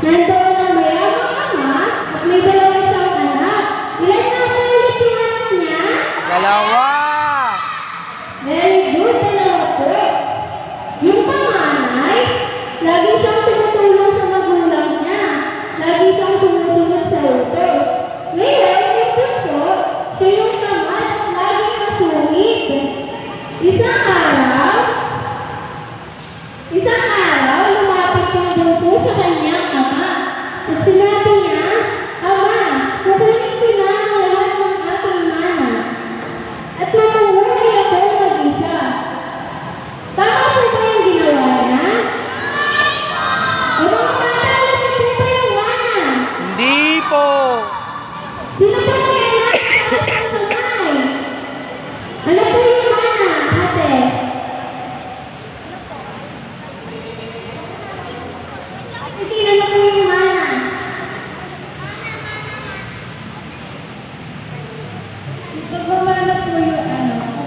Nandoon ang mayamang ama at may dalawa siyang anak. Ilan na ulit yung anak niya? Dalawa! Very good, dalawa po. Yung panganay, lagi siyang tumutulong sa magulang niya. Lagi siyang sumusunod sa utos. Ngayon, yung bunso, siya yung tamad at lagi masungit. Isang araw, lumapit yung bunso sa kanyang ama. At sinabi niya, Ama, kukunin ko na ang lahat ng aking mana. At mamumuhay ako mag-isa. Tama po ba yung ginawa niya? O mga bata, alam po ba yung mana? Hindi po! Sino po nag-alala sa kamay? Ano po yung mana, ate? Ate, ano po yung mana? Pagmamana po yung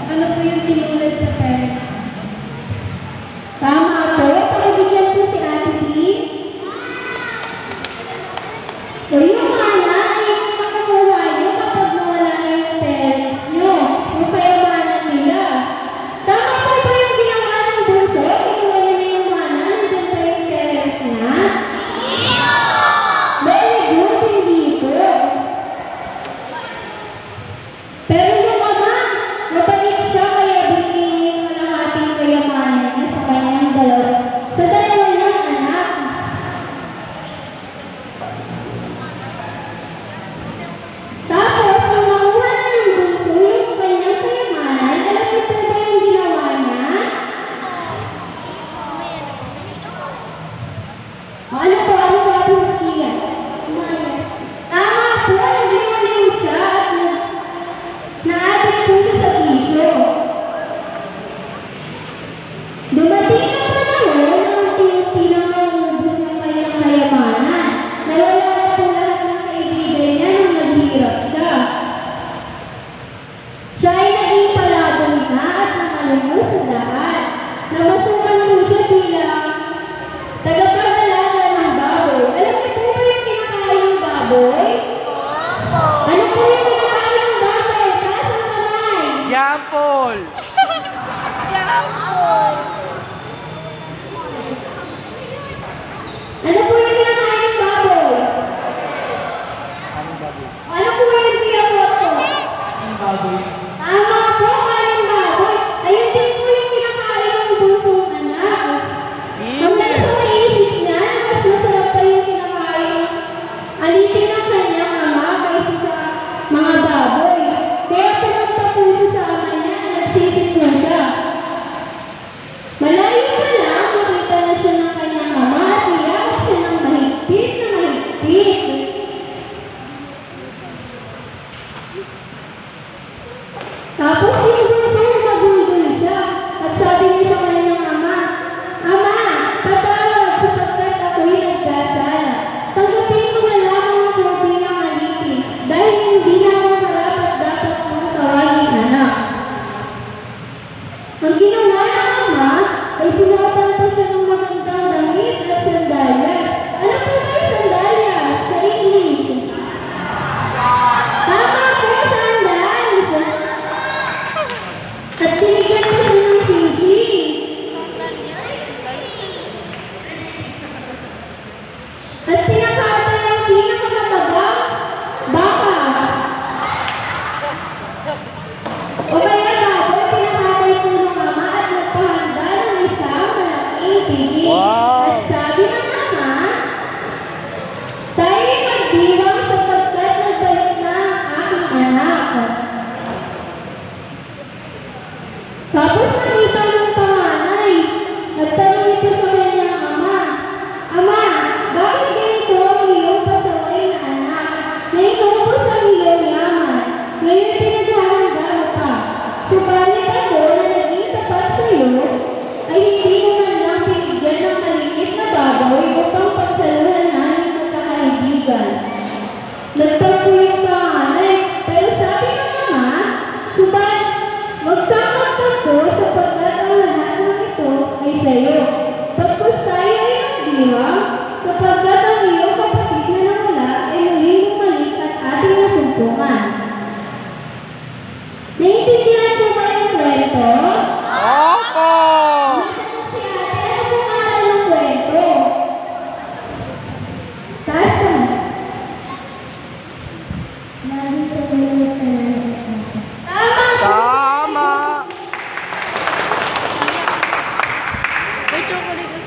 ano po yung tinulad sa parents? Tama po, pakibigyan po si Ate Lee. So yung mana ay makakuha nyo kapag nawala na yung parents nyo, yung kayamanan nila. Tama po ba yung ginawa ng bunso? Kinuha niya na yung mana, nandun pa yung parents niya? Very good, hindi po. Pero yung ama, mabait siya kaya binigay niya yung kalahating kayamanan niya sa kanyang dalawa niyang anak. Tapos, nung makuha na ng bunso yung kanyang kayamanan, alam niyo po ba yung ginawa niya? Ano po Ate Lucia? Tama po, naging siya at naadik po siya sa bisyo. Dumating ang panahon na unti-unti lang naubos ng kanyang kayamanan. Nawala na po lahat ng kaibigan niya nung naghirap siya. Siya ay naging palabong na at nakalungos sa lahat. Namasukan po siya bilang tagapagdalaga ng baboy. Alam niyo po ba yung kinakain ng baboy? Ano po yung kinakain ng baboy? Taas ang kamay! Yampol! Ano po yung kinakain ng baboy? Anong baboy? Ano po yung pinakot ko? Anong baboy? Tama po, kain baboy. Ayun din po yung kinakain ng bunsong anak. Hanggang sa maisip niya, mas masarap pa yung kinakain alipin ng kanyang ama kaysa sa mga baboy. Kaya pumunta po siya sa ama niya at nagsisip po siya. Malayo pa lang, makita na siya ng kanyang ama at niyakap siya ng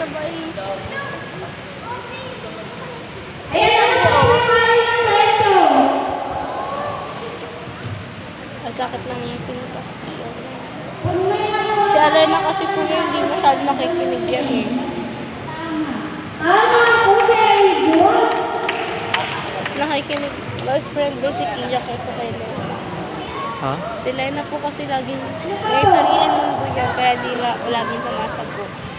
sabay. Ayan na po ang kain ng reto. Ang sakit ng ngipin ko kasi. Si Alena kasi po hindi masyado nakikinig yan eh. Tama po, very good. Mas nakikinig, close friend din si Kia kaysa kay Lena. Ha? Si Lena po kasi laging may sariling mundo yan, kaya di laging sumasagot.